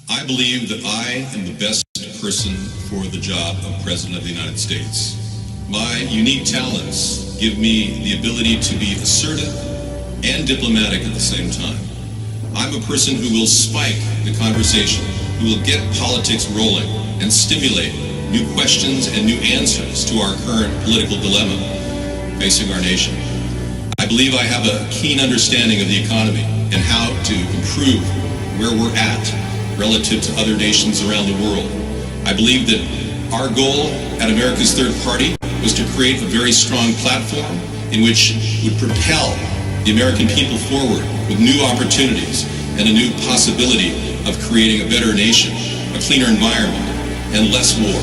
I believe that I am the best person for the job of President of the United States. My unique talents give me the ability to be assertive and diplomatic at the same time. I'm a person who will spike the conversation, who will get politics rolling and stimulate new questions and new answers to our current political dilemma facing our nation. I believe I have a keen understanding of the economy and how to improve where we're at relative to other nations around the world. I believe that our goal at America's Third Party was to create a very strong platform in which would propel the American people forward with new opportunities and a new possibility of creating a better nation, a cleaner environment, and less war.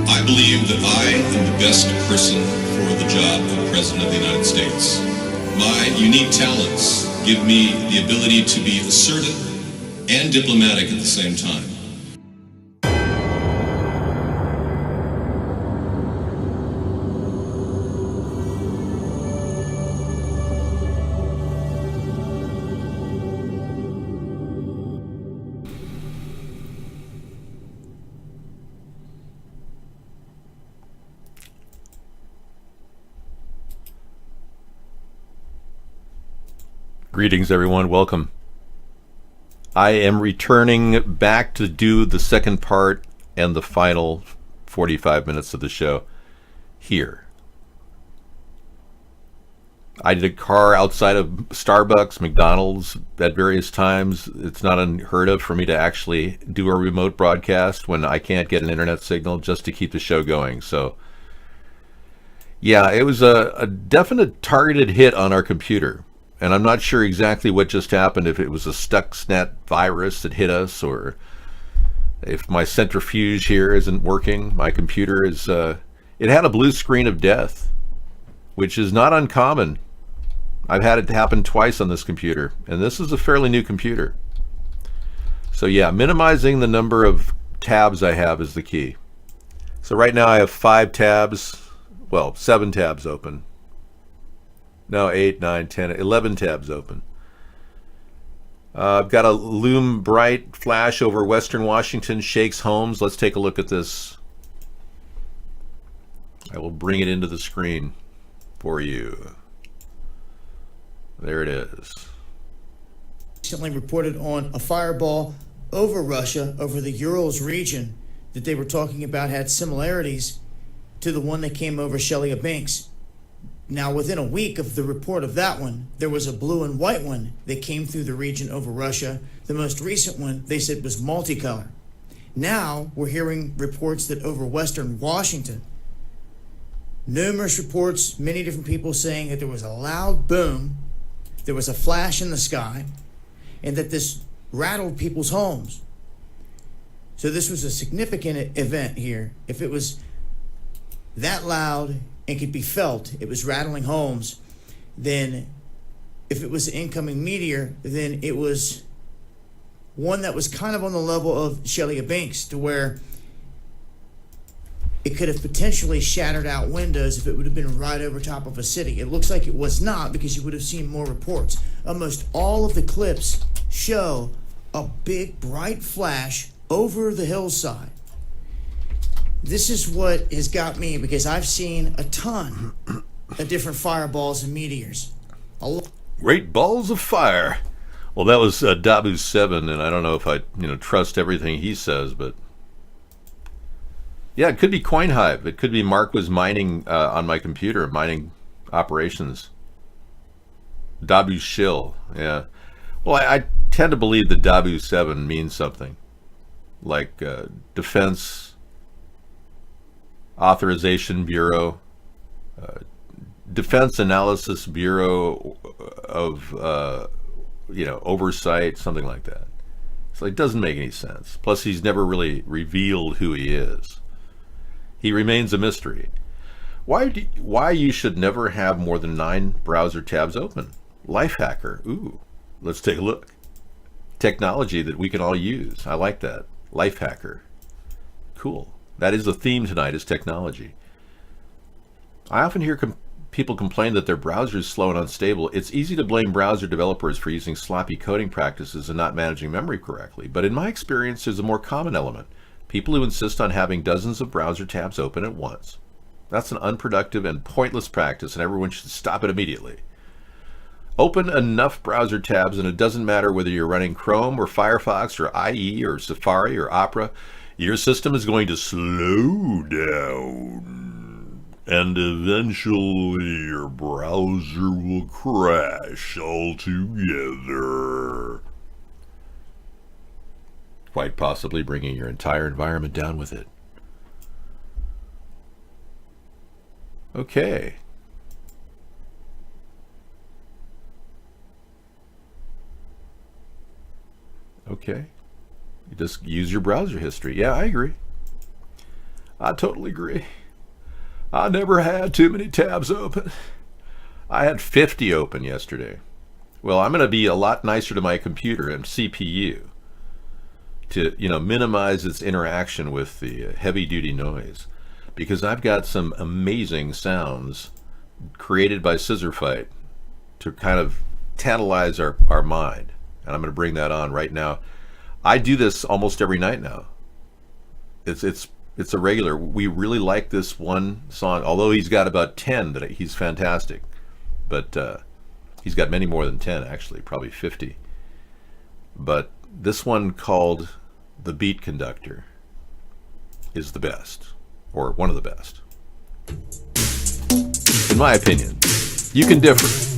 I believe that I am the best person for the job of President of the United States. My unique talents give me the ability to be assertive and diplomatic at the same time. Greetings, everyone. Welcome. I am returning back to do the second part and the final 45 minutes of the show here. I did a car outside of Starbucks, McDonald's at various times. It's not unheard of for me to actually do a remote broadcast when I can't get an internet signal just to keep the show going. So, yeah, it was a definite targeted hit on our computer. And I'm not sure exactly what just happened, if it was a Stuxnet virus that hit us, or if my centrifuge here isn't working. My computer is, it had a blue screen of death, which is not uncommon. I've had it happen twice on this computer, and this is a fairly new computer. So yeah, minimizing the number of tabs I have is the key. So right now I have 7 tabs open. No, 8, 9, 10, 11 tabs open. I've got a Loom Bright flash over Western Washington, shakes homes. Let's take a look at this. I will bring it into the screen for you. There it is. Recently reported on a fireball over Russia, over the Urals region, that they were talking about had similarities to the one that came over Chelyabinsk. Now, within a week of the report of that one, there was a blue and white one that came through the region over Russia. The most recent one, they said, was multicolor. Now, we're hearing reports that over Western Washington, numerous reports, many different people saying that there was a loud boom, there was a flash in the sky, and that this rattled people's homes. So this was a significant event here. If it was that loud and could be felt, it was rattling homes, then if it was an incoming meteor, then it was one that was kind of on the level of Chelyabinsk, to where it could have potentially shattered out windows if it would have been right over top of a city. It looks like it was not, because you would have seen more reports. Almost all of the clips show a big bright flash over the hillside. This is what has got me, because I've seen a ton of different fireballs and meteors. Great balls of fire. Well, that was Dabu 7, and I don't know if I trust everything he says, but yeah, it could be CoinHive. It could be Mark was mining on my computer, mining operations. Dabu Shill, yeah. Well, I tend to believe that Dabu 7 means something, like Defense Authorization Bureau, Defense Analysis Bureau of oversight, something like that. So it doesn't make any sense. Plus, he's never really revealed who he is. He remains a mystery. Why you should never have more than 9 browser tabs open? Lifehacker. Ooh, let's take a look. Technology that we can all use. I like that. Lifehacker. Cool. That is the theme tonight, is technology. I often hear people complain that their browser is slow and unstable. It's easy to blame browser developers for using sloppy coding practices and not managing memory correctly. But in my experience, there's a more common element. People who insist on having dozens of browser tabs open at once. That's an unproductive and pointless practice, and everyone should stop it immediately. Open enough browser tabs, and it doesn't matter whether you're running Chrome or Firefox or IE or Safari or Opera, your system is going to slow down. And eventually your browser will crash altogether. Quite possibly bringing your entire environment down with it. Okay. Okay. You just use your browser history. Yeah, I agree. I totally agree. I never had too many tabs open. I had 50 open yesterday. Well, I'm going to be a lot nicer to my computer and CPU to, minimize its interaction with the heavy-duty noise, because I've got some amazing sounds created by Scissorfight to kind of tantalize our mind. And I'm going to bring that on right now. I do this almost every night now. It's a regular. We really like this one song, although he's got about 10 that he's fantastic. But he's got many more than 10, actually, probably 50. But this one called The Beat Conductor is the best, or one of the best. In my opinion. You can differ.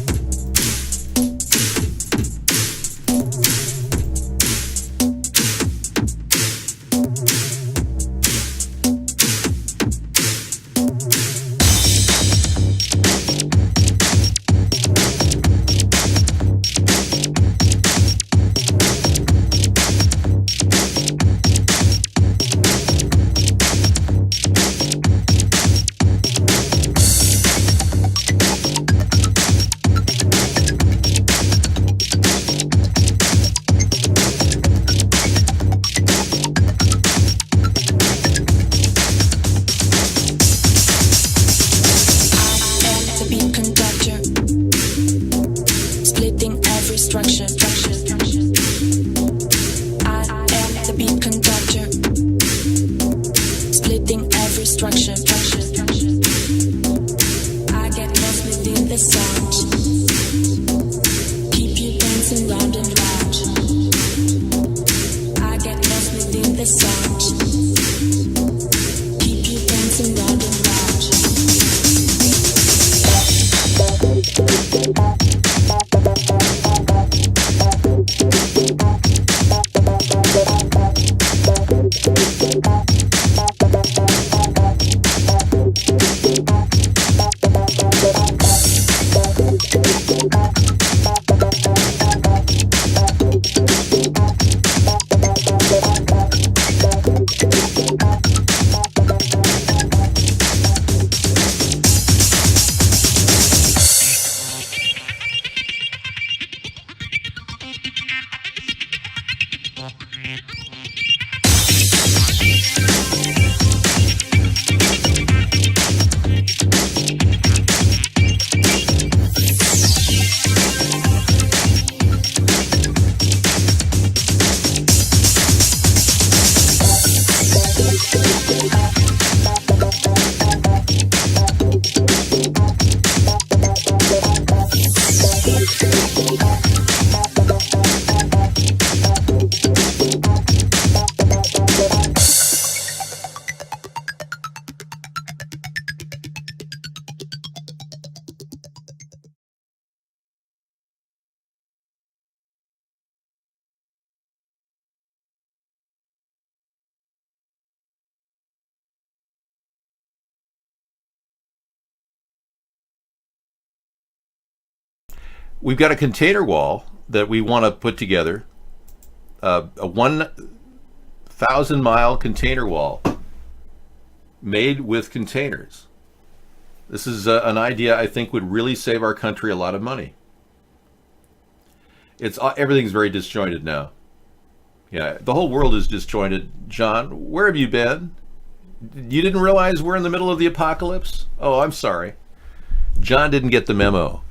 we've got a container wall that we want to put together, a 1,000-mile container wall made with containers. This is an idea I think would really save our country a lot of money. Everything's very disjointed now. Yeah, the whole world is disjointed. John, where have you been? You didn't realize we're in the middle of the apocalypse? Oh, I'm sorry. John didn't get the memo.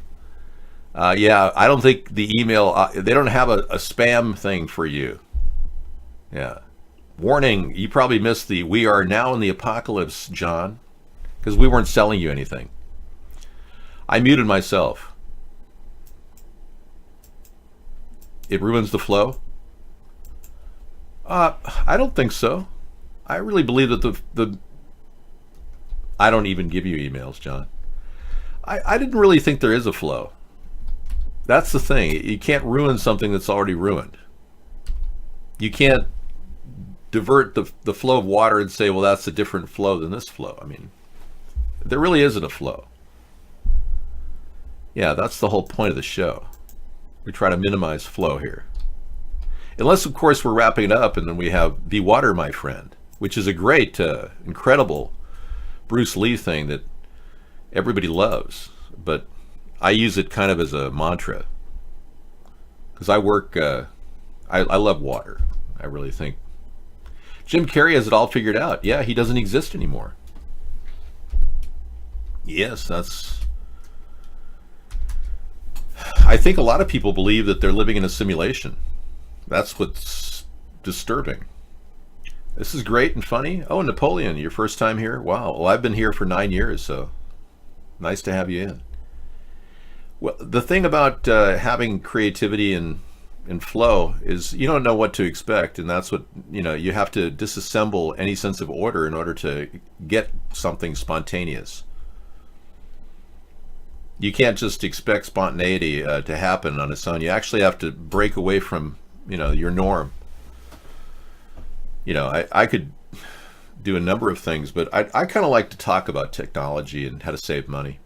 Yeah, I don't think the email, they don't have a spam thing for you. Yeah. Warning, you probably missed the "we are now in the apocalypse," John, because we weren't selling you anything. I muted myself. It ruins the flow? I don't think so. I really believe that I don't even give you emails, John. I didn't really think there is a flow. That's the thing. You can't ruin something that's already ruined. You can't divert the flow of water and say, well, that's a different flow than this flow. I mean, there really isn't a flow. Yeah, that's the whole point of the show. We try to minimize flow here. Unless, of course, we're wrapping it up and then we have "Be Water, My Friend," which is a great, incredible Bruce Lee thing that everybody loves. But I use it kind of as a mantra. Because I work, I love water. I really think. Jim Carrey has it all figured out. Yeah, he doesn't exist anymore. Yes, I think a lot of people believe that they're living in a simulation. That's what's disturbing. This is great and funny. Oh, Napoleon, your first time here? Wow. Well, I've been here for 9 years, so nice to have you in. Well, the thing about having creativity and flow is you don't know what to expect, and that's what, you have to disassemble any sense of order in order to get something spontaneous. You can't just expect spontaneity to happen on its own. You actually have to break away from, your norm. I could do a number of things, but I kind of like to talk about technology and how to save money.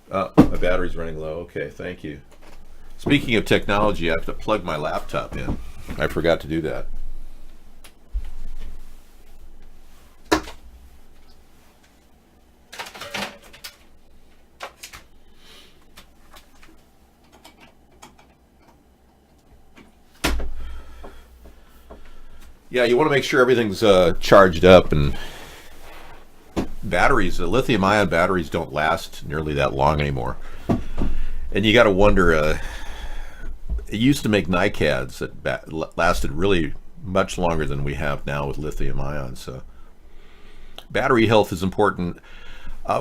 My battery's running low. Okay, thank you. Speaking of technology, I have to plug my laptop in. I forgot to do that. Yeah, you want to make sure everything's charged up, and batteries, lithium-ion batteries don't last nearly that long anymore. And you got to wonder, it used to make NiCads that lasted really much longer than we have now with lithium-ion. So battery health is important.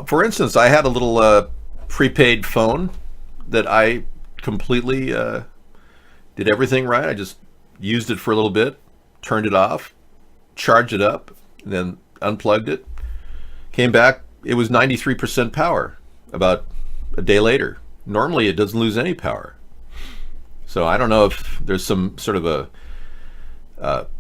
For instance, I had a little prepaid phone that I completely did everything right. I just used it for a little bit, turned it off, charged it up, and then unplugged it. Came back, it was 93% power about a day later. Normally it doesn't lose any power. So I don't know if there's some sort of a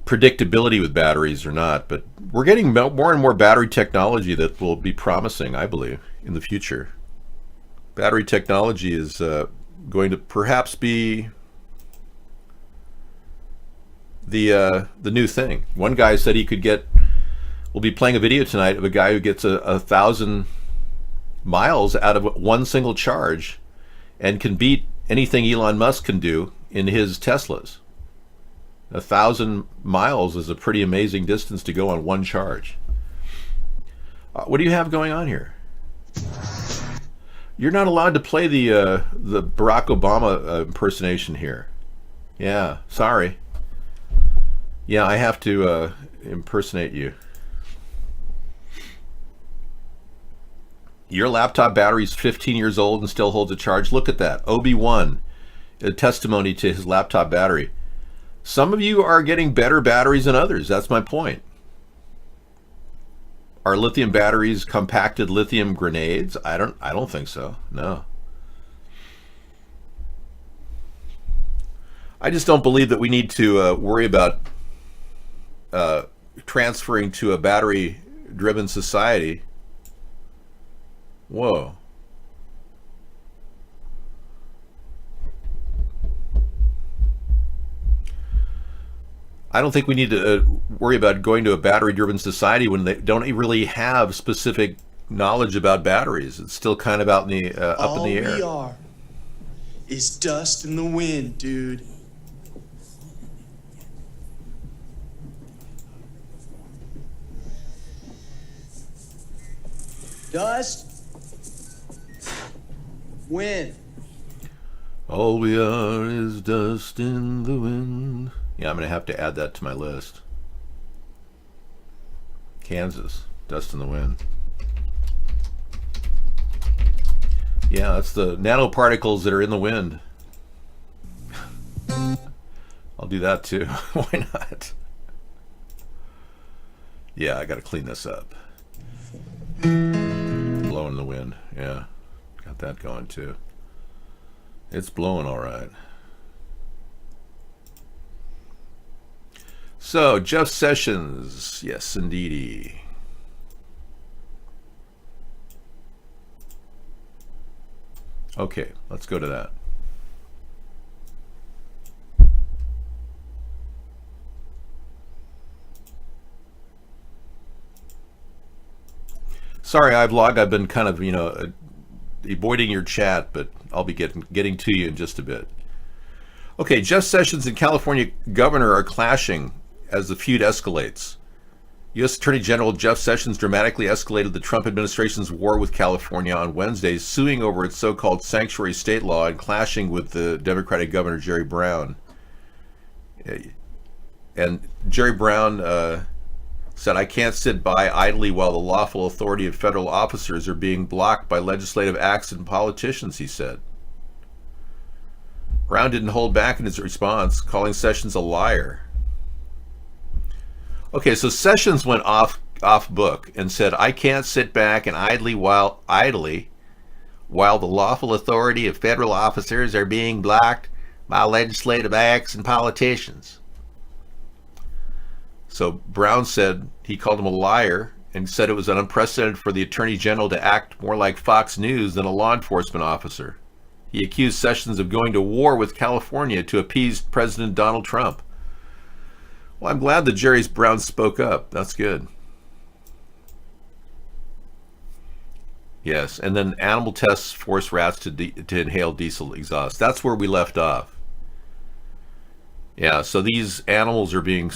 predictability with batteries or not, but we're getting more and more battery technology that will be promising, I believe, in the future. Battery technology is going to perhaps be the new thing. One guy said we'll be playing a video tonight of a guy who gets 1,000 miles out of one single charge and can beat anything Elon Musk can do in his Teslas. 1,000 miles is a pretty amazing distance to go on one charge. What do you have going on here? You're not allowed to play the Barack Obama impersonation here. Yeah, sorry. Yeah, I have to impersonate you. Your laptop battery's 15 years old and still holds a charge. Look at that. Obi-Wan, a testimony to his laptop battery. Some of you are getting better batteries than others. That's my point. Are lithium batteries compacted lithium grenades? I don't think so. No. I just don't believe that we need to worry about transferring to a battery-driven society. Whoa. I don't think we need to worry about going to a battery-driven society when they don't really have specific knowledge about batteries. It's still kind of out in the up in the air. All we are is dust in the wind, dude. Dust, wind. All we are is dust in the wind. Yeah, I'm going to have to add that to my list. Kansas, dust in the wind. Yeah, that's the nanoparticles that are in the wind. I'll do that too. Why not? Yeah, I got to clean this up. Blowing in the wind. Yeah, got that going too. It's blowing all right. So, Jeff Sessions. Yes, indeedy. Okay, let's go to that. Sorry, iVlog. I've been kind of, avoiding your chat, but I'll be getting to you in just a bit. Okay, Jeff Sessions and California governor are clashing as the feud escalates. U.S. Attorney General Jeff Sessions dramatically escalated the Trump administration's war with California on Wednesday, suing over its so-called sanctuary state law and clashing with the Democratic Governor Jerry Brown. And Jerry Brown said, "I can't sit by idly while the lawful authority of federal officers are being blocked by legislative acts and politicians," he said. Brown didn't hold back in his response, calling Sessions a liar. Okay, so Sessions went off book and said, "I can't sit back and idly while the lawful authority of federal officers are being blocked by legislative acts and politicians." So Brown said he called him a liar and said it was unprecedented for the Attorney General to act more like Fox News than a law enforcement officer. He accused Sessions of going to war with California to appease President Donald Trump. Well, I'm glad that Jerry Brown spoke up. That's good. Yes, and then animal tests force rats to inhale diesel exhaust. That's where we left off. Yeah, so these animals are being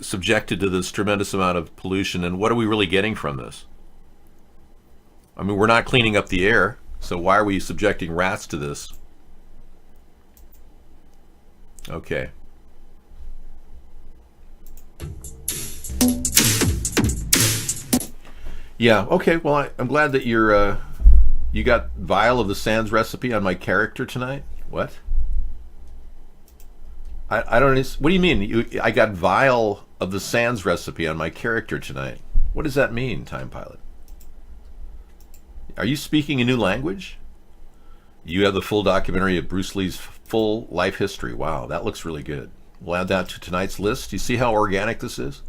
subjected to this tremendous amount of pollution, and what are we really getting from this? I mean, we're not cleaning up the air, so why are we subjecting rats to this? Okay. Yeah, okay, well, I'm glad that you got Vial of the Sands recipe on my character tonight. What? I don't. What do you mean? I got Vial of the Sands recipe on my character tonight. What does that mean, Time Pilot? Are you speaking a new language? You have the full documentary of Bruce Lee's full life history. Wow, that looks really good. We'll add that to tonight's list. You see how organic this is?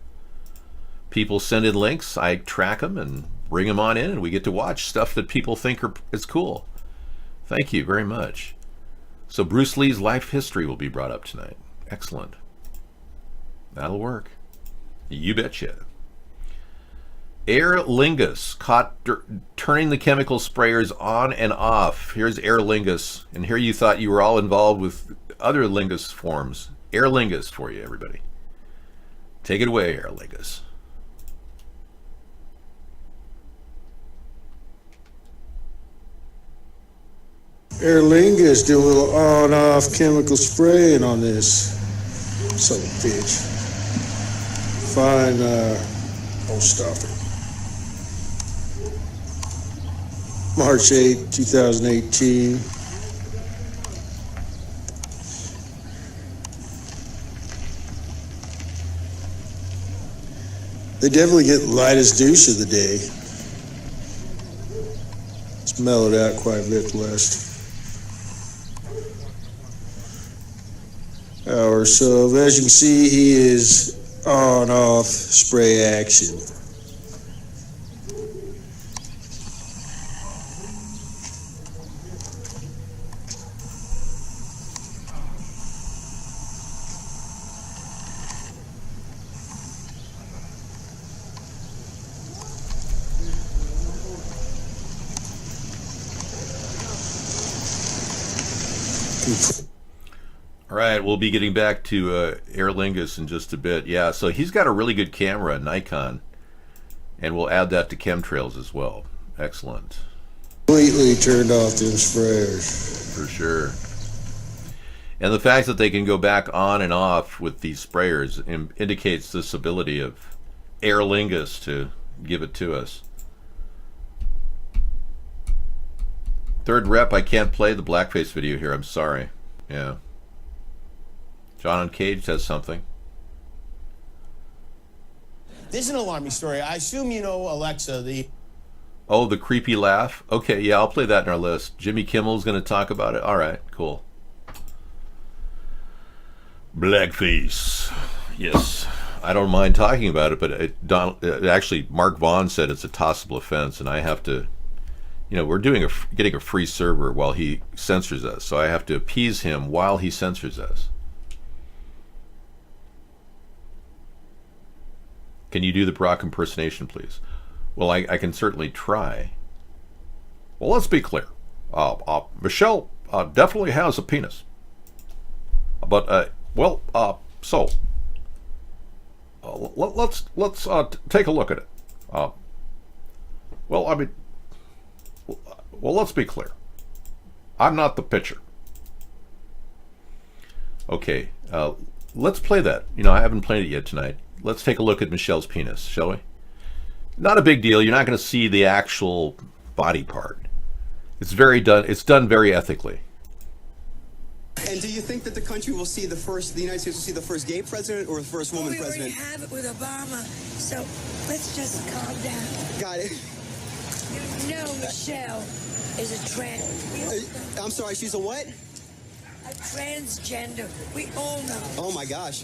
People send in links, I track them and bring them on in, and we get to watch stuff that people think is cool. Thank you very much. So Bruce Lee's life history will be brought up tonight. Excellent. That'll work. You betcha. Aer Lingus caught turning the chemical sprayers on and off. Here's Aer Lingus, and here you thought you were all involved with other Lingus forms. Aer Lingus for you, everybody. Take it away, Aer Lingus. Aer Lingus doing a little on-off chemical spraying on this son of a bitch. Fine, oh, stop it. March 8, 2018. They definitely get lightest douche of the day. It's mellowed out quite a bit the last hour or so. As you can see, he is on-off spray action. All right, we'll be getting back to Aer Lingus in just a bit. Yeah, so he's got a really good camera, Nikon, and we'll add that to chemtrails as well. Excellent. Completely turned off them sprayers. For sure. And the fact that they can go back on and off with these sprayers indicates this ability of Aer Lingus to give it to us. Third rep, I can't play the blackface video here. I'm sorry. Yeah. John Uncaged has something. This is an alarming story. I assume you know Alexa, the... Oh, the creepy laugh? Okay, yeah, I'll play that in our list. Jimmy Kimmel's going to talk about it. All right, cool. Blackface. Yes. I don't mind talking about it, but actually, Mark Vaughn said it's a tossable offense, and I have to... You know, we're getting a free server while he censors us, so I have to appease him while he censors us. Can you do the Brock impersonation, please? Well, I can certainly try. Well, let's be clear. Michelle definitely has a penis. But, let's take a look at it. Well, let's be clear. I'm not the pitcher. Okay, let's play that. You know, I haven't played it yet tonight. Let's take a look at Michelle's penis, shall we? Not a big deal. You're not going to see the actual body part. It's done very ethically. And do you think that the country will see the United States will see the first gay president or the first woman president? We already have it with Obama, so let's just calm down. Got it. You know Michelle is a trans... I'm sorry, she's a what? A transgender. We all know. Oh my gosh.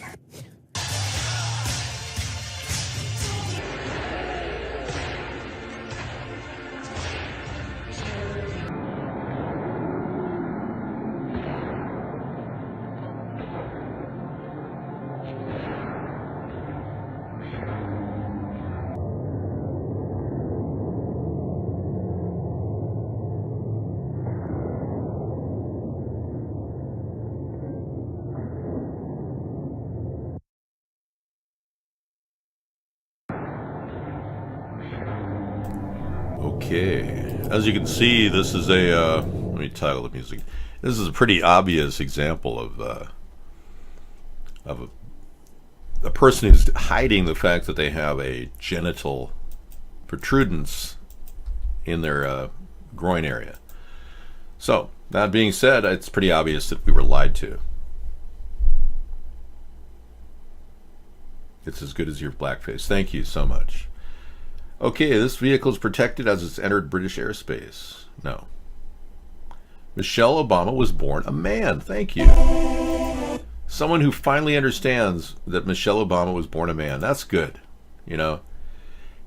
Okay, as you can see, this is let me title the music. This is a pretty obvious example of a person who's hiding the fact that they have a genital protrudence in their groin area. So, that being said, it's pretty obvious that we were lied to. It's as good as your blackface. Thank you so much. Okay, this vehicle is protected as it's entered British airspace. No. Michelle Obama was born a man. Thank you. Someone who finally understands that Michelle Obama was born a man. That's good. You know.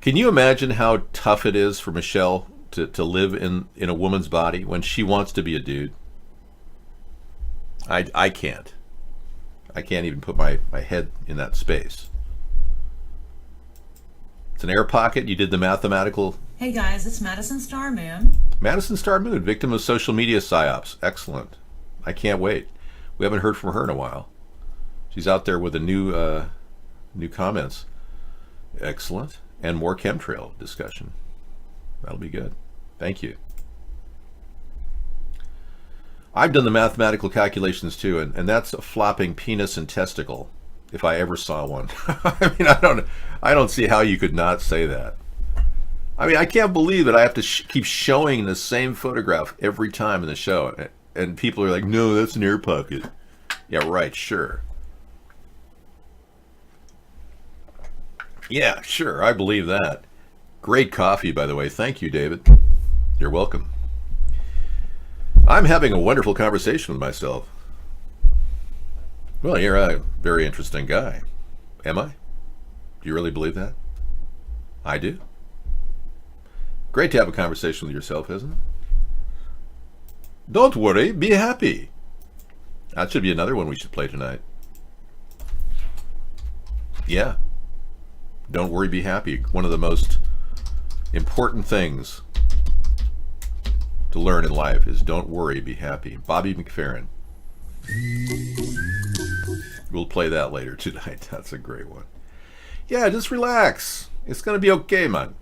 Can you imagine how tough it is for Michelle to live in a woman's body when she wants to be a dude? I can't. I can't even put my head in that space. It's an air pocket. You did the mathematical... Hey guys, it's Madison Star Moon. Madison Star Moon, victim of social media psyops. Excellent. I can't wait. We haven't heard from her in a while. She's out there with a new comments. Excellent. And more chemtrail discussion. That'll be good. Thank you. I've done the mathematical calculations too, and that's a flopping penis and testicle, if I ever saw one. I mean, I don't see how you could not say that. I mean, I can't believe that I have to keep showing the same photograph every time in the show, and people are like, no, that's an air pocket. Yeah, right, sure. Yeah, sure, I believe that. Great coffee, by the way. Thank you, David. You're welcome. I'm having a wonderful conversation with myself. Well, you're a very interesting guy. Am I? Do you really believe that? I do. Great to have a conversation with yourself, isn't it? Don't worry, be happy. That should be another one we should play tonight. Yeah. Don't worry, be happy. One of the most important things to learn in life is don't worry, be happy. Bobby McFerrin. We'll play that later tonight. That's a great one. Yeah, just relax. It's gonna be okay, man.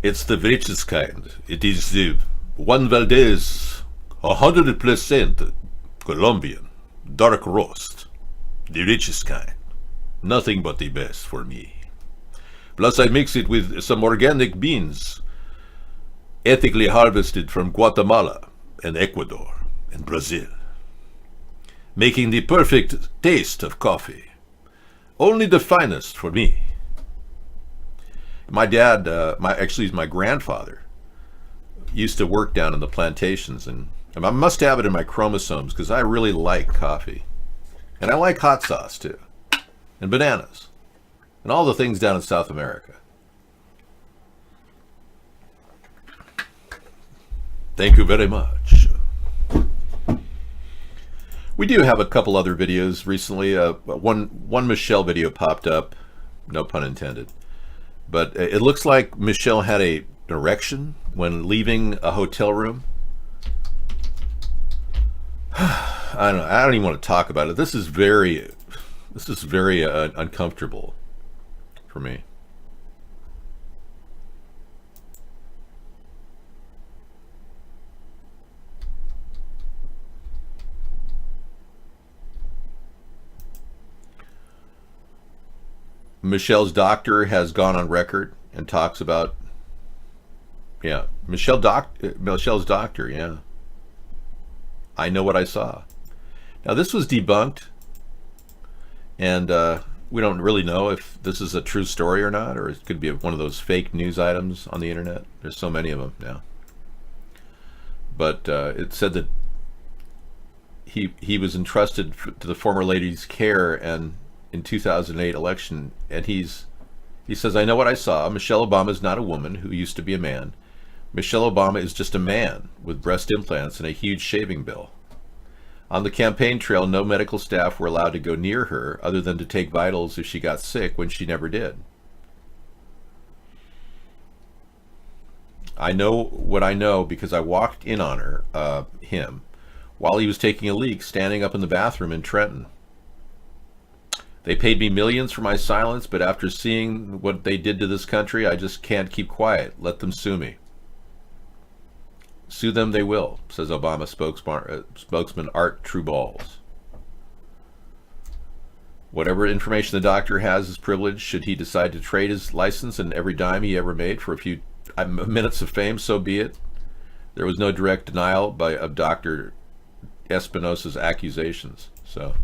It's the richest kind. It is the Juan Valdez 100% Colombian dark roast. The richest kind. Nothing but the best for me. Plus I mix it with some organic beans, ethically harvested from Guatemala and Ecuador and Brazil, making the perfect taste of coffee. Only the finest for me. My dad, my grandfather, used to work down in the plantations, and I must have it in my chromosomes because I really like coffee. And I like hot sauce too, and bananas, and all the things down in South America. Thank you very much. We do have a couple other videos recently. One Michelle video popped up, no pun intended. But it looks like Michelle had an erection when leaving a hotel room. I don't even want to talk about it. This is very uncomfortable for me. Michelle's doctor has gone on record and talks about, Michelle's doctor, yeah. I know what I saw. Now this was debunked, and we don't really know if this is a true story or not, or it could be one of those fake news items on the internet. There's so many of them now. But it said that he was entrusted to the former lady's care and in 2008 election, and he says, I know what I saw. Michelle Obama is not a woman who used to be a man. Michelle Obama is just a man with breast implants and a huge shaving bill. On the campaign trail, no medical staff were allowed to go near her other than to take vitals if she got sick, when she never did. I know what I know because I walked in on him, while he was taking a leak, standing up in the bathroom in Trenton. They paid me millions for my silence, but after seeing what they did to this country, I just can't keep quiet. Let them sue me. Sue them they will, says Obama spokesman Art Truballs. Whatever information the doctor has is privileged. Should he decide to trade his license and every dime he ever made for a few minutes of fame, so be it. There was no direct denial of Dr. Espinosa's accusations. So,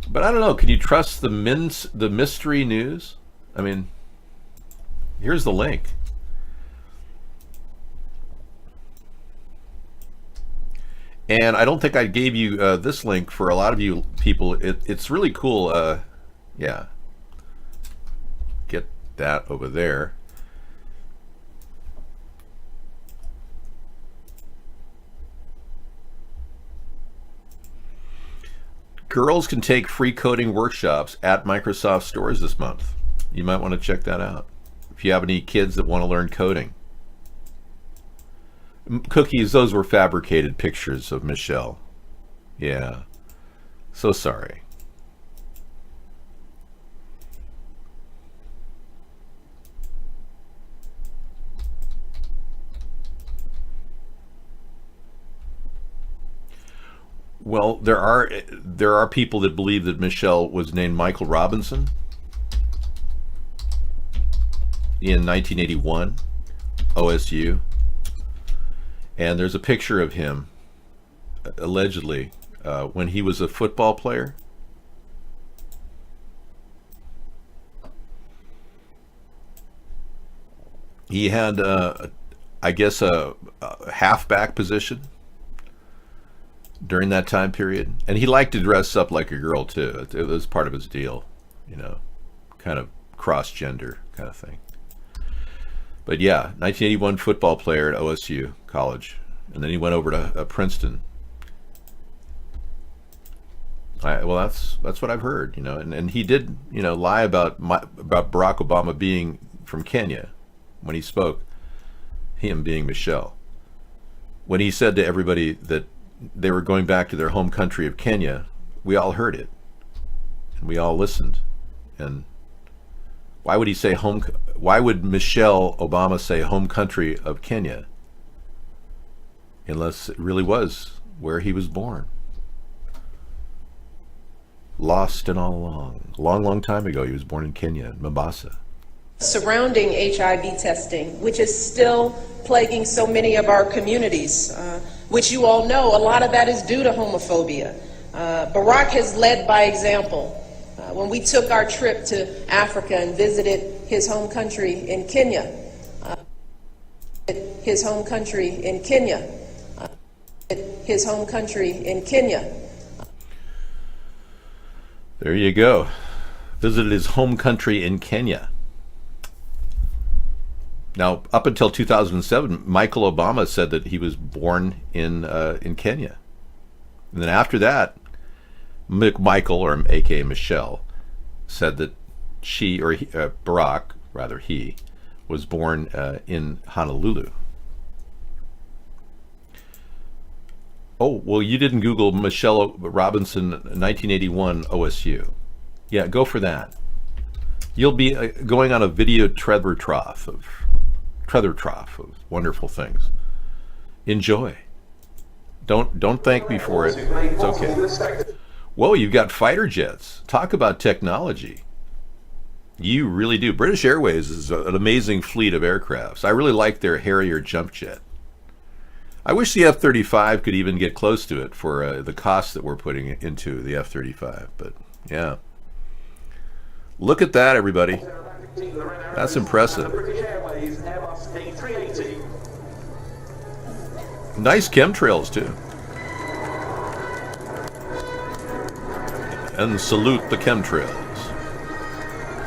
but I don't know. Can you trust the mystery news? I mean, here's the link. And I don't think I gave you this link for a lot of you people. It's really cool. Yeah. Get that over there. Girls can take free coding workshops at Microsoft stores this month. You might want to check that out if you have any kids that want to learn coding. Cookies, those were fabricated pictures of Michelle. Yeah. So sorry. Well, there are people that believe that Michelle was named Michael Robinson in 1981, OSU. And there's a picture of him, allegedly, when he was a football player. He had, I guess, a halfback position during that time period. And he liked to dress up like a girl, too. It was part of his deal, you know, kind of cross-gender kind of thing. But yeah, 1981 football player at OSU College, and then he went over to Princeton. Well, that's what I've heard, you know, and he did, you know, lie about Barack Obama being from Kenya when he spoke, him being Michelle. When he said to everybody that they were going back to their home country of Kenya, we all heard it. And we all listened. And why would he say why would Michelle Obama say home country of Kenya? Unless it really was where he was born. Lost and all along. A long, long time ago, he was born in Kenya, in Mombasa. Surrounding HIV testing, which is still plaguing so many of our communities, which you all know, a lot of that is due to homophobia. Barack has led by example. When we took our trip to Africa and visited his home country in Kenya, his home country in Kenya, his home country in Kenya. There you go. Visited his home country in Kenya. Now, up until 2007, Michael Obama said that he was born in Kenya. And then after that, Michael, or aka Michelle, said that she, or Barack, rather he, was born in Honolulu. Oh, well, you didn't Google Michelle Robinson 1981 OSU. Yeah, go for that. You'll be going on a video treasure trove of wonderful things. Enjoy. Don't thank me for it. It's okay. Whoa, you've got fighter jets. Talk about technology. You really do. British Airways is an amazing fleet of aircrafts. I really like their Harrier jump jet. I wish the F-35 could even get close to it for the cost that we're putting into the F-35. But yeah, look at that, everybody. That's impressive. Nice chemtrails too. And salute the chemtrails.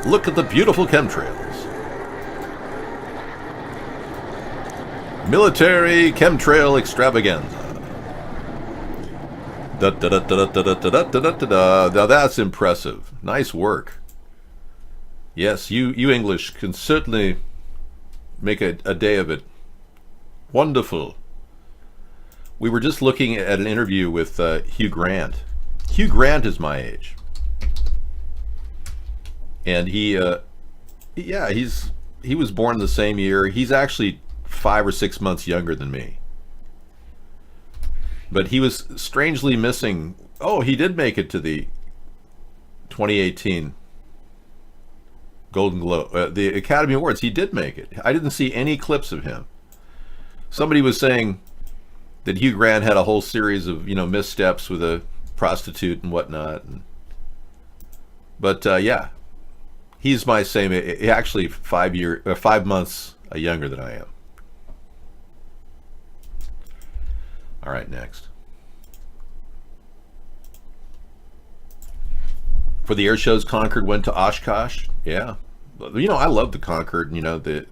Look at the beautiful chemtrails. Military chemtrail extravaganza. Now that's impressive. Nice work. Yes, you English can certainly make a day of it. Wonderful. We were just looking at an interview with Hugh Grant. Hugh Grant is my age. And he was born the same year. He's actually 5 or 6 months younger than me. But he was strangely missing. Oh, he did make it to the 2018 Golden Globe, the Academy Awards. He did make it. I didn't see any clips of him. Somebody was saying that Hugh Grant had a whole series of, missteps with a prostitute and whatnot. But yeah, he's my same age, actually 5 months younger than I am. All right, next. For the air shows, Concorde went to Oshkosh. Yeah. I love the Concorde, the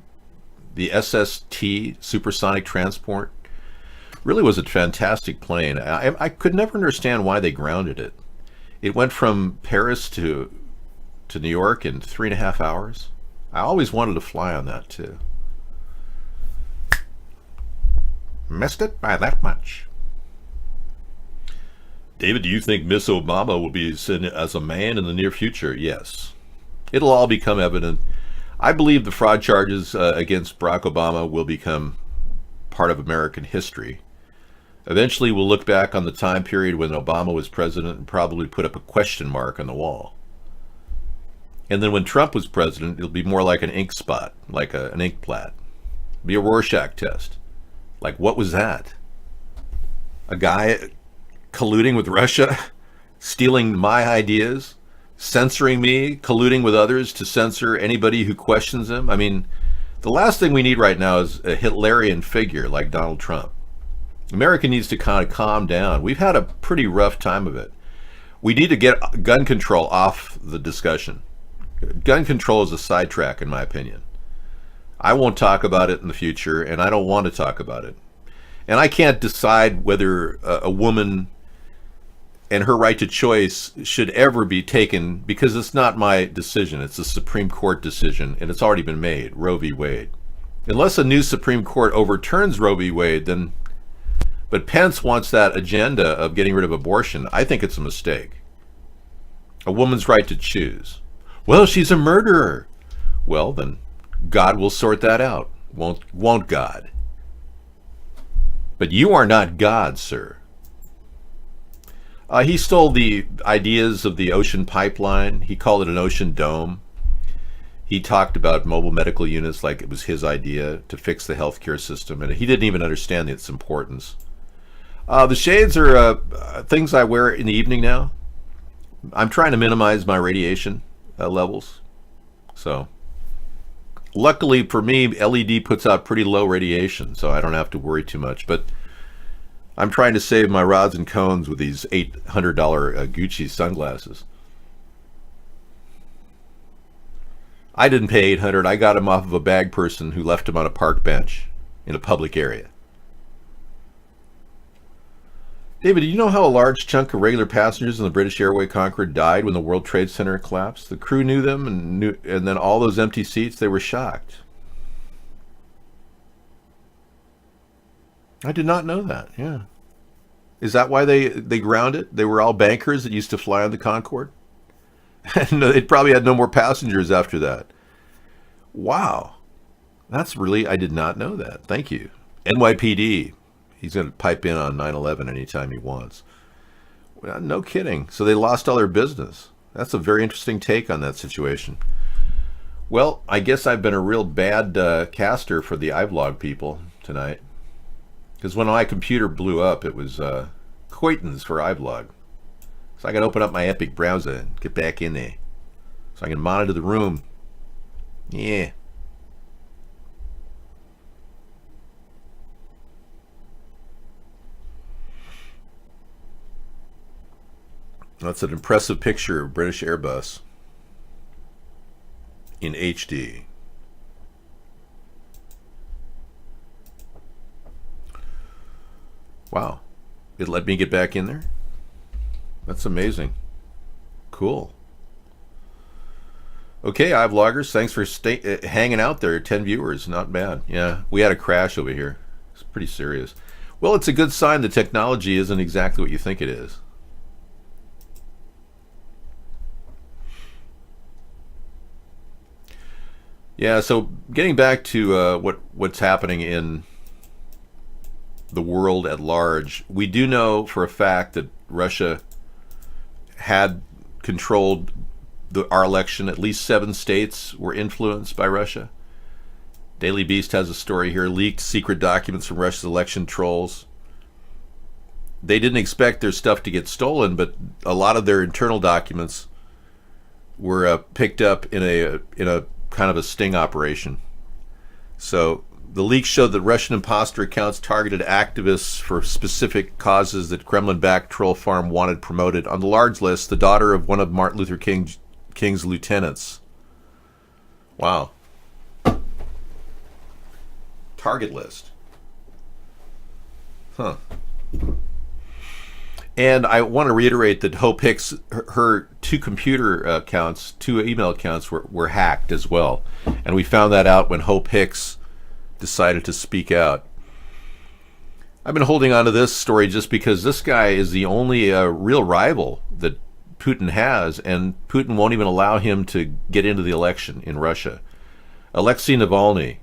SST, supersonic transport. Really was a fantastic plane. I could never understand why they grounded it. It went from Paris to New York in 3.5 hours. I always wanted to fly on that too. Missed it by that much. David, do you think Miss Obama will be seen as a man in the near future? Yes. It'll all become evident. I believe the fraud charges against Barack Obama will become part of American history. Eventually, we'll look back on the time period when Obama was president and probably put up a question mark on the wall. And then when Trump was president, it'll be more like an ink spot, like an ink plat. It'll be a Rorschach test. Like, what was that? A guy colluding with Russia, stealing my ideas, censoring me, colluding with others to censor anybody who questions him. I mean, the last thing we need right now is a Hitlerian figure like Donald Trump. America needs to kind of calm down. We've had a pretty rough time of it. We need to get gun control off the discussion. Gun control is a sidetrack, in my opinion. I won't talk about it in the future, and I don't want to talk about it. And I can't decide whether a woman and her right to choice should ever be taken, because it's not my decision. It's a Supreme Court decision, and it's already been made, Roe v. Wade. Unless a new Supreme Court overturns Roe v. Wade, then But Pence wants that agenda of getting rid of abortion. I think it's a mistake. A woman's right to choose. Well, she's a murderer. Well, then God will sort that out. Won't God? But you are not God, sir. He stole the ideas of the ocean pipeline. He called it an ocean dome. He talked about mobile medical units like it was his idea to fix the healthcare system, and he didn't even understand its importance. The shades are things I wear in the evening now. I'm trying to minimize my radiation levels. So, luckily for me, LED puts out pretty low radiation, so I don't have to worry too much. But I'm trying to save my rods and cones with these $800 Gucci sunglasses. I didn't pay $800. I got them off of a bag person who left them on a park bench in a public area. David, do you know how a large chunk of regular passengers in the British Airway Concorde died when the World Trade Center collapsed? The crew knew them, and then all those empty seats, they were shocked. I did not know that, yeah. Is that why they ground it? They were all bankers that used to fly on the Concorde? And they probably had no more passengers after that. Wow. That's really, I did not know that. Thank you. NYPD. He's going to pipe in on 9/11 anytime he wants. Well, no kidding. So they lost all their business. That's a very interesting take on that situation. Well, I guess I've been a real bad caster for the iVlog people tonight. Because when my computer blew up, it was Coitons for iVlog. So I got to open up my Epic browser and get back in there. So I can monitor the room. Yeah. That's an impressive picture of British Airbus in HD. Wow. It let me get back in there? That's amazing. Cool. Okay, iVloggers, thanks for hanging out there. 10 viewers, not bad. Yeah, we had a crash over here. It's pretty serious. Well, it's a good sign the technology isn't exactly what you think it is. Yeah, so getting back to what's happening in the world at large, we do know for a fact that Russia had controlled our election. At least 7 states were influenced by Russia. Daily Beast has a story here, leaked secret documents from Russia's election trolls. They didn't expect their stuff to get stolen, but a lot of their internal documents were picked up in a kind of a sting operation. So the leaks showed that Russian imposter accounts targeted activists for specific causes that Kremlin-backed troll farm wanted promoted. On the large list, the daughter of one of Martin Luther King's lieutenants. Wow. Target list. Huh. And I want to reiterate that Hope Hicks, her 2 computer accounts, 2 email accounts were hacked as well. And we found that out when Hope Hicks decided to speak out. I've been holding on to this story just because this guy is the only real rival that Putin has, and Putin won't even allow him to get into the election in Russia. Alexei Navalny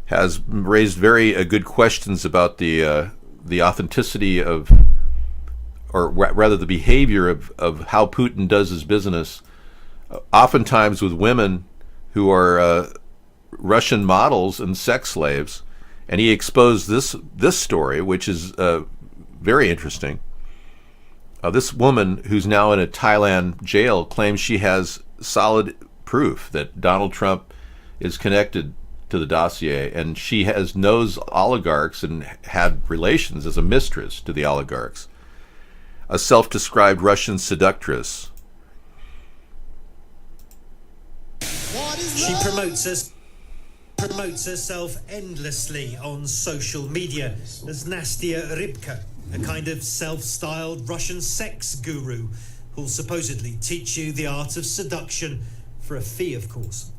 has raised very good questions about the authenticity of, or rather the behavior of how Putin does his business, oftentimes with women who are Russian models and sex slaves. And he exposed this story, which is very interesting. This woman, who's now in a Thailand jail, claims she has solid proof that Donald Trump is connected to the dossier, and she knows oligarchs and had relations as a mistress to the oligarchs. A self-described Russian seductress. She promotes herself endlessly on social media as Nastya Rybka, a kind of self-styled Russian sex guru who'll supposedly teach you the art of seduction for a fee, of course.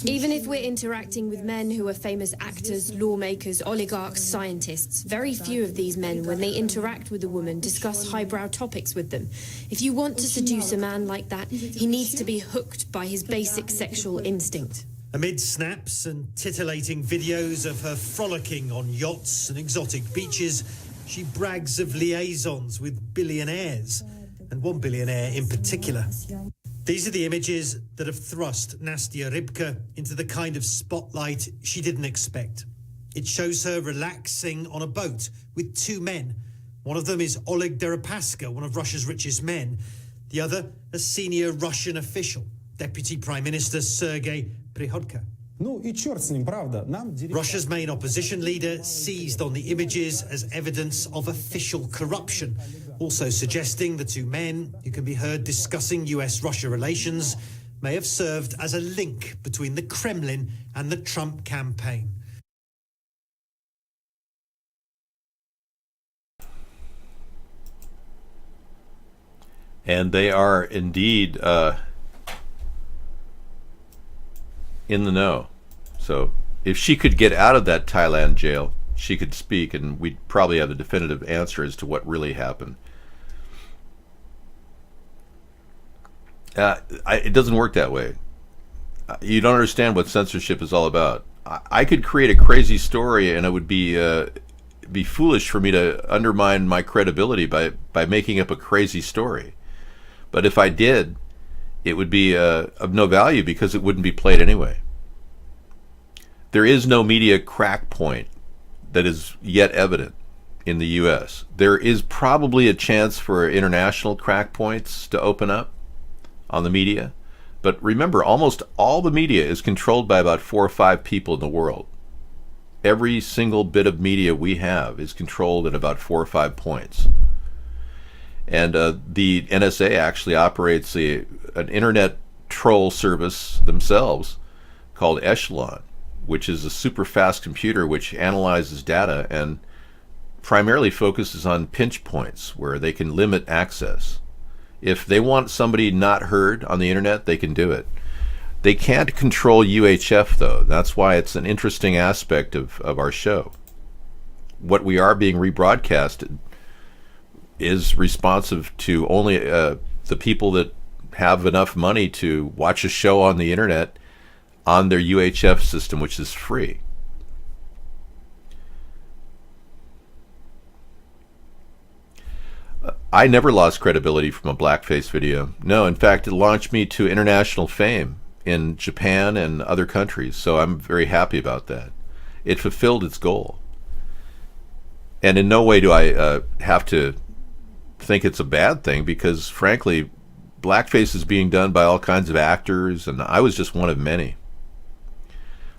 Even if we're interacting with men who are famous actors, lawmakers, oligarchs, scientists, very few of these men, when they interact with a woman, discuss highbrow topics with them. If you want to seduce a man like that, he needs to be hooked by his basic sexual instinct. Amid snaps and titillating videos of her frolicking on yachts and exotic beaches, she brags of liaisons with billionaires, and one billionaire in particular. These are the images that have thrust Nastia Rybka into the kind of spotlight she didn't expect. It shows her relaxing on a boat with two men. One of them is Oleg Deripaska, one of Russia's richest men. The other, a senior Russian official, Deputy Prime Minister Sergei Prihodko. Russia's main opposition leader seized on the images as evidence of official corruption, also suggesting the two men, who can be heard discussing US-Russia relations, may have served as a link between the Kremlin and the Trump campaign. And they are indeed in the know. So if she could get out of that Thailand jail, she could speak, and we'd probably have a definitive answer as to what really happened. It doesn't work that way. You don't understand what censorship is all about. I could create a crazy story, and it would be foolish for me to undermine my credibility by making up a crazy story. But if I did, it would be of no value because it wouldn't be played anyway. There is no media crack point that is yet evident in the U.S. There is probably a chance for international crack points to open up on the media. But remember, almost all the media is controlled by about 4 or 5 people in the world. Every single bit of media we have is controlled at about 4 or 5 points. And the NSA actually operates an internet troll service themselves called Echelon, which is a super fast computer which analyzes data and primarily focuses on pinch points where they can limit access. If they want somebody not heard on the internet, they can do it. They can't control UHF, though. That's why it's an interesting aspect of our show. What we are being rebroadcasted is responsive to only the people that have enough money to watch a show on the internet on their UHF system, which is free. I never lost credibility from a blackface video. No, in fact, it launched me to international fame in Japan and other countries, so I'm very happy about that. It fulfilled its goal. And in no way do I have to think it's a bad thing, because frankly, blackface is being done by all kinds of actors, and I was just one of many.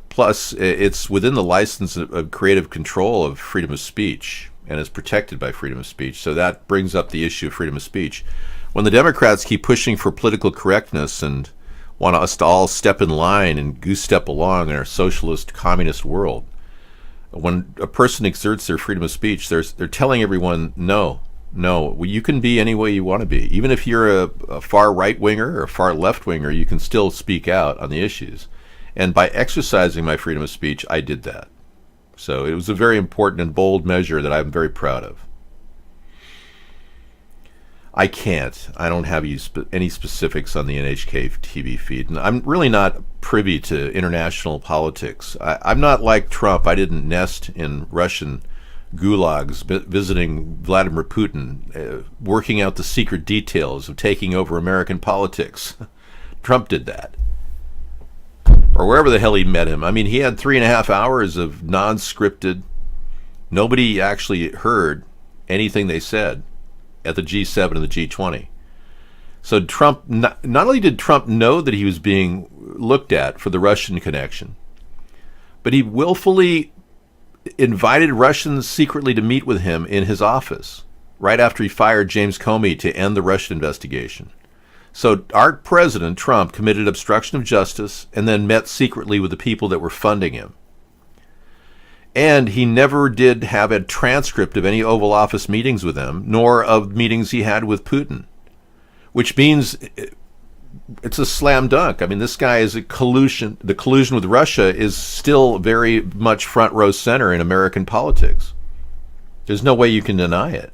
Plus, it's within the license of creative control of freedom of speech, and is protected by freedom of speech. So that brings up the issue of freedom of speech. When the Democrats keep pushing for political correctness and want us to all step in line and goose step along in our socialist, communist world, when a person exerts their freedom of speech, they're telling everyone, no, you can be any way you want to be. Even if you're a far right-winger or a far left-winger, you can still speak out on the issues. And by exercising my freedom of speech, I did that. So it was a very important and bold measure that I'm very proud of. I don't have any specifics on the NHK TV feed, and I'm really not privy to international politics. I'm not like Trump. I didn't nest in Russian gulags visiting Vladimir Putin, working out the secret details of taking over American politics. Trump did that. Or wherever the hell he met him. I mean, he had 3.5 hours of non-scripted. Nobody actually heard anything they said at the G7 and the G20. So Trump, not only did Trump know that he was being looked at for the Russian connection, but he willfully invited Russians secretly to meet with him in his office right after he fired James Comey to end the Russian investigation. So our president, Trump, committed obstruction of justice and then met secretly with the people that were funding him. And he never did have a transcript of any Oval Office meetings with them, nor of meetings he had with Putin, which means it's a slam dunk. I mean, this guy is a collusion. The collusion with Russia is still very much front row center in American politics. There's no way you can deny it.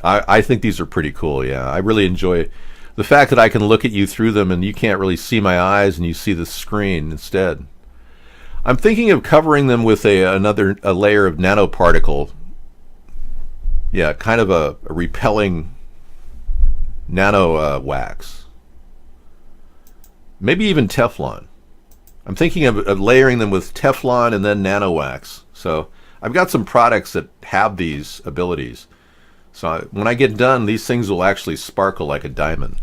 I think these are pretty cool, yeah. I really enjoy the fact that I can look at you through them and you can't really see my eyes and you see the screen instead. I'm thinking of covering them with a layer of nanoparticle. Yeah, kind of a repelling nano wax. Maybe even Teflon. I'm thinking of layering them with Teflon and then nano wax. So I've got some products that have these abilities. So when I get done, these things will actually sparkle like a diamond.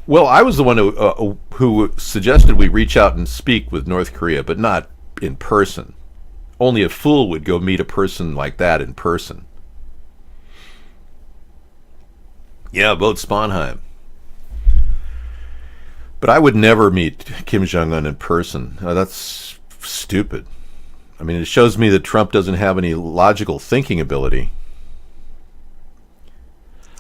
Well, I was the one who suggested we reach out and speak with North Korea, but not in person. Only a fool would go meet a person like that in person. Yeah, vote Sponheim. But I would never meet Kim Jong-un in person. That's stupid. I mean, it shows me that Trump doesn't have any logical thinking ability.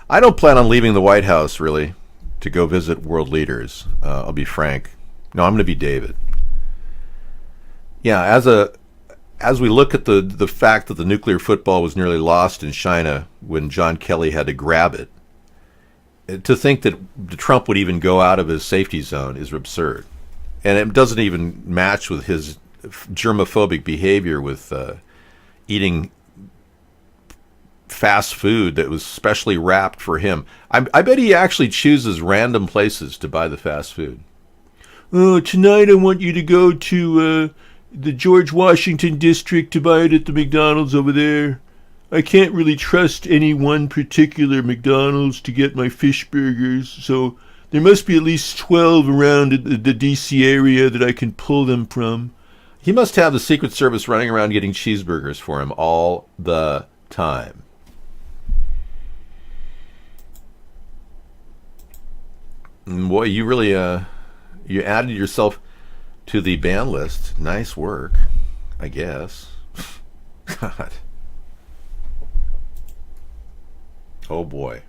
I don't plan on leaving the White House, really, to go visit world leaders. I'll be frank. No, I'm going to be David. Yeah, as we look at the fact that the nuclear football was nearly lost in China when John Kelly had to grab it, to think that Trump would even go out of his safety zone is absurd. And it doesn't even match with his germophobic behavior with eating fast food that was specially wrapped for him. I bet he actually chooses random places to buy the fast food. Oh, tonight I want you to go to the George Washington district to buy it at the McDonald's over there. I can't really trust any one particular McDonald's to get my fish burgers, so there must be at least 12 around the D.C. area that I can pull them from. He must have the Secret Service running around getting cheeseburgers for him all the time. And boy, you really you added yourself to the ban list. Nice work, I guess. God. Oh boy.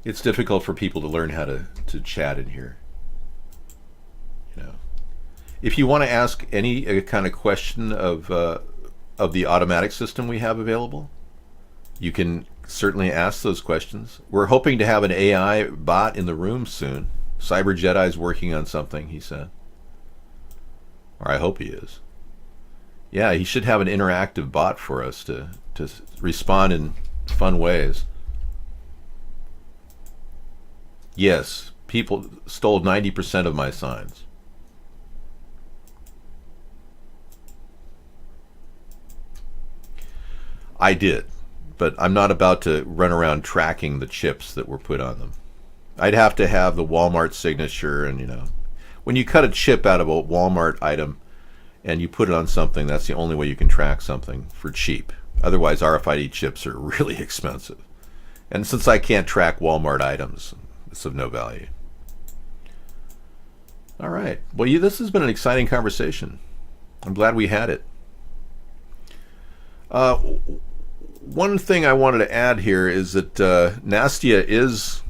It's difficult for people to learn how to chat in here. You know, if you want to ask any kind of question of the automatic system we have available, you can certainly ask those questions. We're hoping to have an AI bot in the room soon. Cyber Jedi's working on something, he said. Or I hope he is. Yeah, he should have an interactive bot for us to respond in fun ways. Yes, people stole 90% of my signs. I did, but I'm not about to run around tracking the chips that were put on them. I'd have to have the Walmart signature, and you know, when you cut a chip out of a Walmart item and you put it on something, that's the only way you can track something for cheap. Otherwise, RFID chips are really expensive. And since I can't track Walmart items, it's of no value. All right. Well, this has been an exciting conversation. I'm glad we had it. One thing I wanted to add here is that Nastia is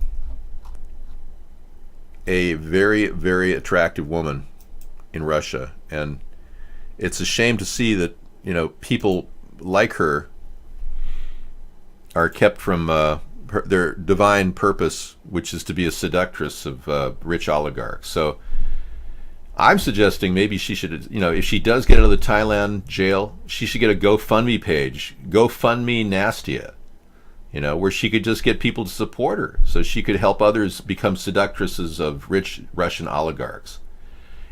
a very, very attractive woman in Russia. And it's a shame to see that, you know, people like her are kept from their divine purpose, which is to be a seductress of rich oligarchs. So I'm suggesting maybe she should, you know, if she does get out of the Thailand jail, she should get a GoFundMe page, GoFundMe Nastia, you know, where she could just get people to support her so she could help others become seductresses of rich Russian oligarchs.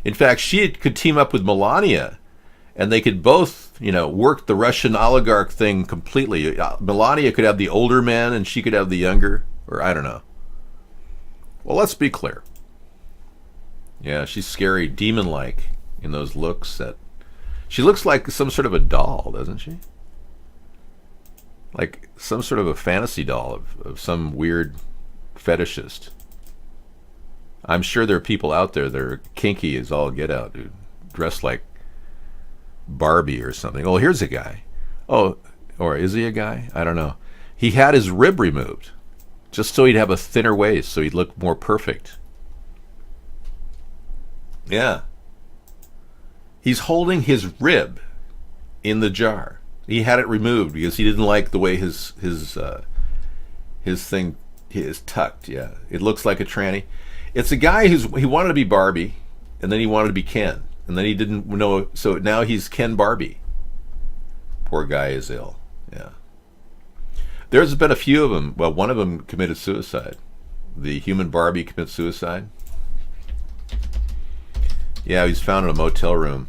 In fact, she could team up with Melania, and they could both, you know, work the Russian oligarch thing completely. Melania could have the older men and she could have the younger, or I don't know. Well, let's be clear. Yeah, she's scary, demon-like in those looks. That she looks like some sort of a doll, doesn't she? Like some sort of a fantasy doll of some weird fetishist. I'm sure there are people out there that are kinky as all get out, dude. Dressed like Barbie or something. Oh, here's a guy. Oh, or is he a guy? I don't know. He had his rib removed just so he'd have a thinner waist, so he'd look more perfect. Yeah. He's holding his rib in the jar. He had it removed because he didn't like the way his thing is tucked. Yeah, it looks like a tranny. It's a guy he wanted to be Barbie, and then he wanted to be Ken, and then he didn't know, so now he's Ken Barbie. Poor guy is ill. Yeah. There's been a few of them. Well, one of them committed suicide. The human Barbie commits suicide. Yeah, he was found in a motel room.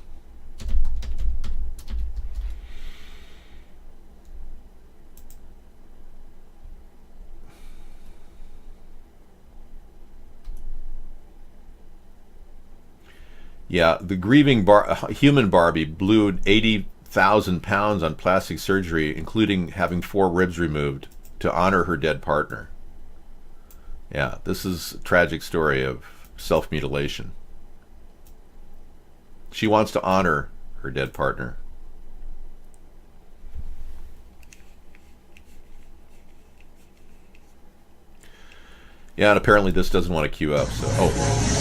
Yeah, the grieving human Barbie blew 80,000 pounds on plastic surgery, including having 4 ribs removed, to honor her dead partner. Yeah, this is a tragic story of self-mutilation. She wants to honor her dead partner. Yeah, and apparently this doesn't want to queue up, so... Oh.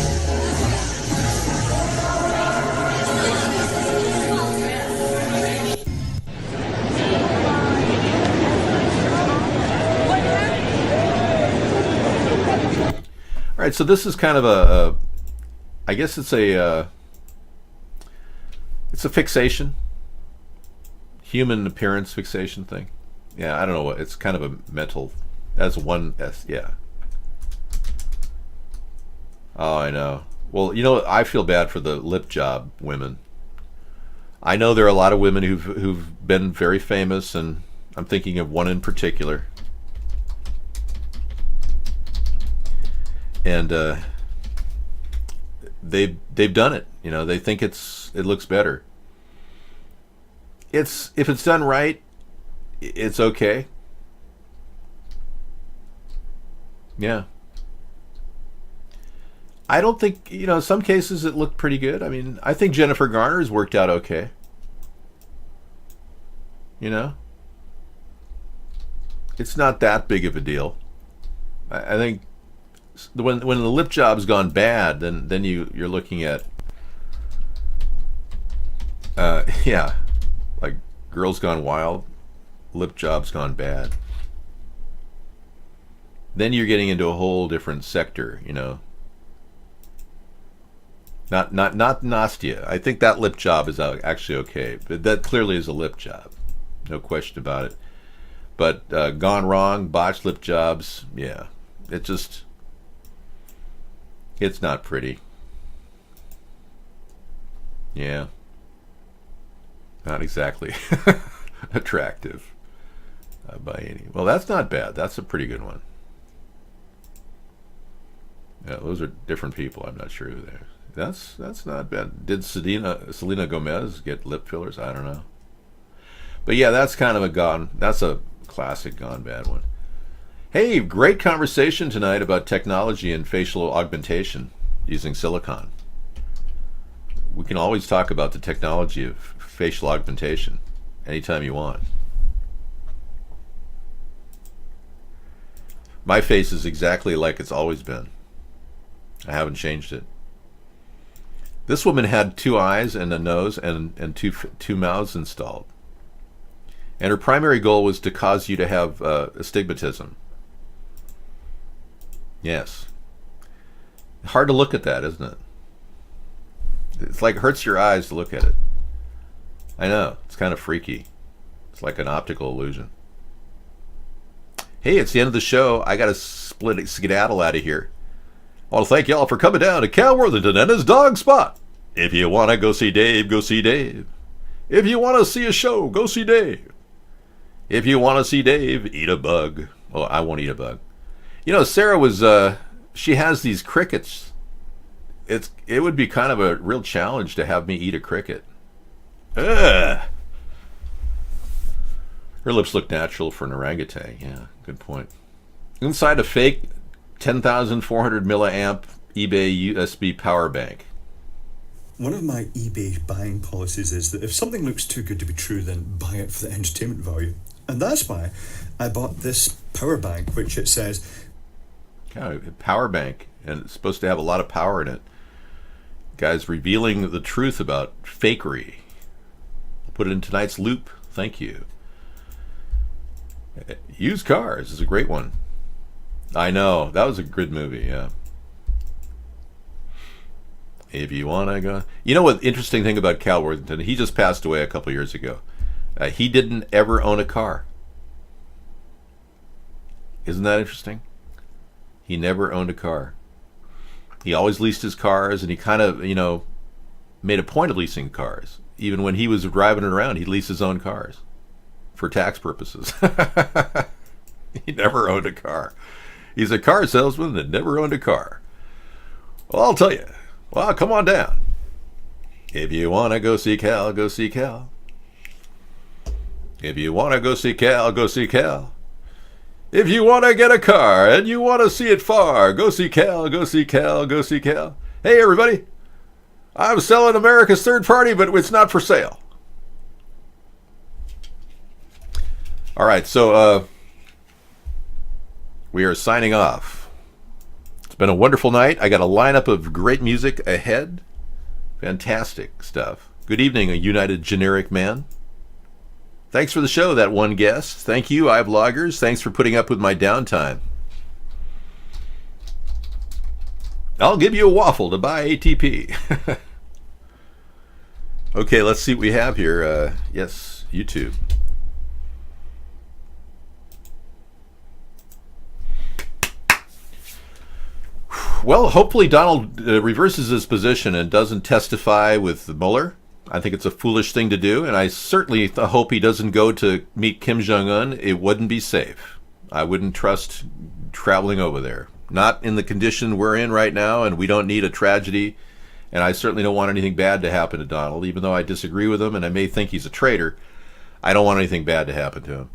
All right, so this is kind of I guess it's a fixation, human appearance fixation thing. Yeah, I don't know what, it's kind of a mental, as one, yeah. Oh, I know. Well, you know, I feel bad for the lip job women. I know there are a lot of women who've been very famous, and I'm thinking of one in particular. And they've done it. You know, they think it looks better. If it's done right, it's okay. Yeah. I don't think, you know, some cases it looked pretty good. I mean, I think Jennifer Garner's worked out okay. You know? It's not that big of a deal. I think when the lip job's gone bad, then you're looking at yeah, like Girls Gone Wild, lip job's gone bad. Then you're getting into a whole different sector, you know. Not Nastia. I think that lip job is actually okay, but that clearly is a lip job, no question about it. But gone wrong, botched lip jobs, yeah, it's not pretty. Yeah, not exactly attractive by any. Well, that's not bad. That's a pretty good one. Yeah, those are different people. I'm not sure who they are. That's not bad. Did Selena Gomez get lip fillers? I don't know. But yeah, that's kind of that's a classic gone bad one. Hey, great conversation tonight about technology and facial augmentation using silicon. We can always talk about the technology of facial augmentation anytime you want. My face is exactly like it's always been. I haven't changed it. This woman had 2 eyes and a nose and two mouths installed. And her primary goal was to cause you to have astigmatism. Yes. Hard to look at that, isn't it? It's like hurts your eyes to look at it. I know. It's kind of freaky. It's like an optical illusion. Hey, it's the end of the show. I got to skedaddle out of here. I want to thank y'all for coming down to Cal Worthington and his dog spot. If you want to go see Dave, go see Dave. If you want to see a show, go see Dave. If you want to see Dave, eat a bug. Oh, I won't eat a bug. You know, Sarah was, she has these crickets. It would be kind of a real challenge to have me eat a cricket. Ugh. Her lips look natural for an orangutan. Yeah, good point. Inside a fake 10,400 milliamp eBay USB power bank. One of my eBay buying policies is that if something looks too good to be true, then buy it for the entertainment value. And that's why I bought this power bank, which it says... Yeah, a power bank, and it's supposed to have a lot of power in it. Guys, revealing the truth about fakery. I'll put it in tonight's loop. Thank you. Used Cars is a great one. I know. That was a good movie, yeah. If you want to go... You know what interesting thing about Cal Worthington? He just passed away a couple years ago. He didn't ever own a car. Isn't that interesting? He never owned a car. He always leased his cars, and he kind of, you know, made a point of leasing cars. Even when he was driving it around, he'd lease his own cars for tax purposes. He never owned a car. He's a car salesman that never owned a car. Well, I'll tell you. Well, come on down. If you want to go see Cal, go see Cal. If you want to go see Cal, go see Cal. If you want to get a car and you want to see it far, go see Cal, go see Cal, go see Cal. Hey, everybody. I'm selling America's third party, but it's not for sale. All right, so we are signing off. It's been a wonderful night. I got a lineup of great music ahead. Fantastic stuff. Good evening, a United Generic Man. Thanks for the show, that one guest. Thank you, iVloggers. Thanks for putting up with my downtime. I'll give you a waffle to buy ATP. Okay, let's see what we have here. Yes, YouTube. Well, hopefully Donald reverses his position and doesn't testify with Mueller. I think it's a foolish thing to do, and I certainly hope he doesn't go to meet Kim Jong-un. It wouldn't be safe. I wouldn't trust traveling over there. Not in the condition we're in right now, and we don't need a tragedy, and I certainly don't want anything bad to happen to Donald, even though I disagree with him and I may think he's a traitor. I don't want anything bad to happen to him.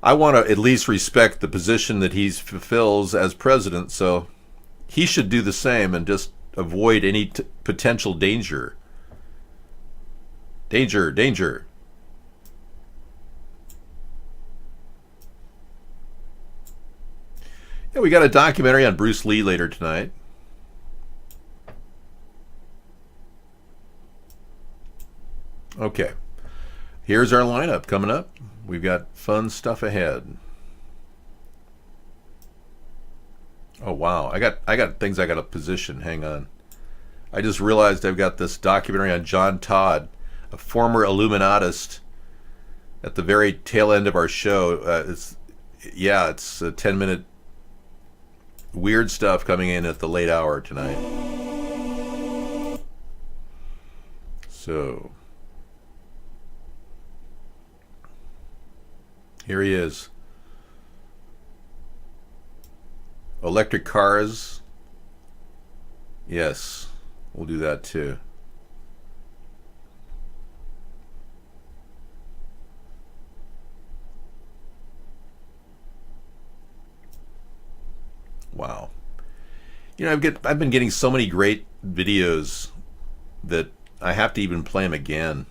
I want to at least respect the position that he fulfills as president, so he should do the same and just avoid any potential danger. Danger, danger. Yeah, we got a documentary on Bruce Lee later tonight. Okay. Here's our lineup coming up. We've got fun stuff ahead. Oh wow, I got things I got to position. Hang on. I just realized I've got this documentary on John Todd, a former Illuminatist, at the very tail end of our show. It's a 10-minute weird stuff coming in at the late hour tonight. So here he is. Electric cars. Yes, we'll do that too. Wow. You know, I've been getting so many great videos that I have to even play them again.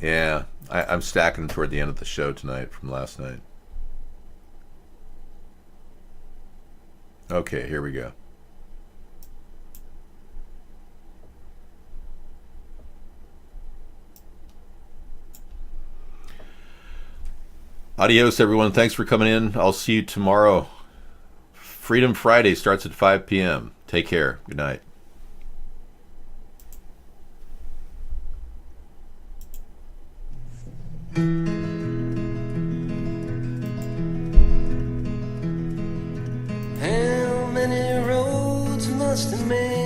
Yeah, I'm stacking toward the end of the show tonight from last night. Okay, here we go. Adios, everyone. Thanks for coming in. I'll see you tomorrow. Freedom Friday starts at 5 p.m. Take care. Good night. How many roads must a man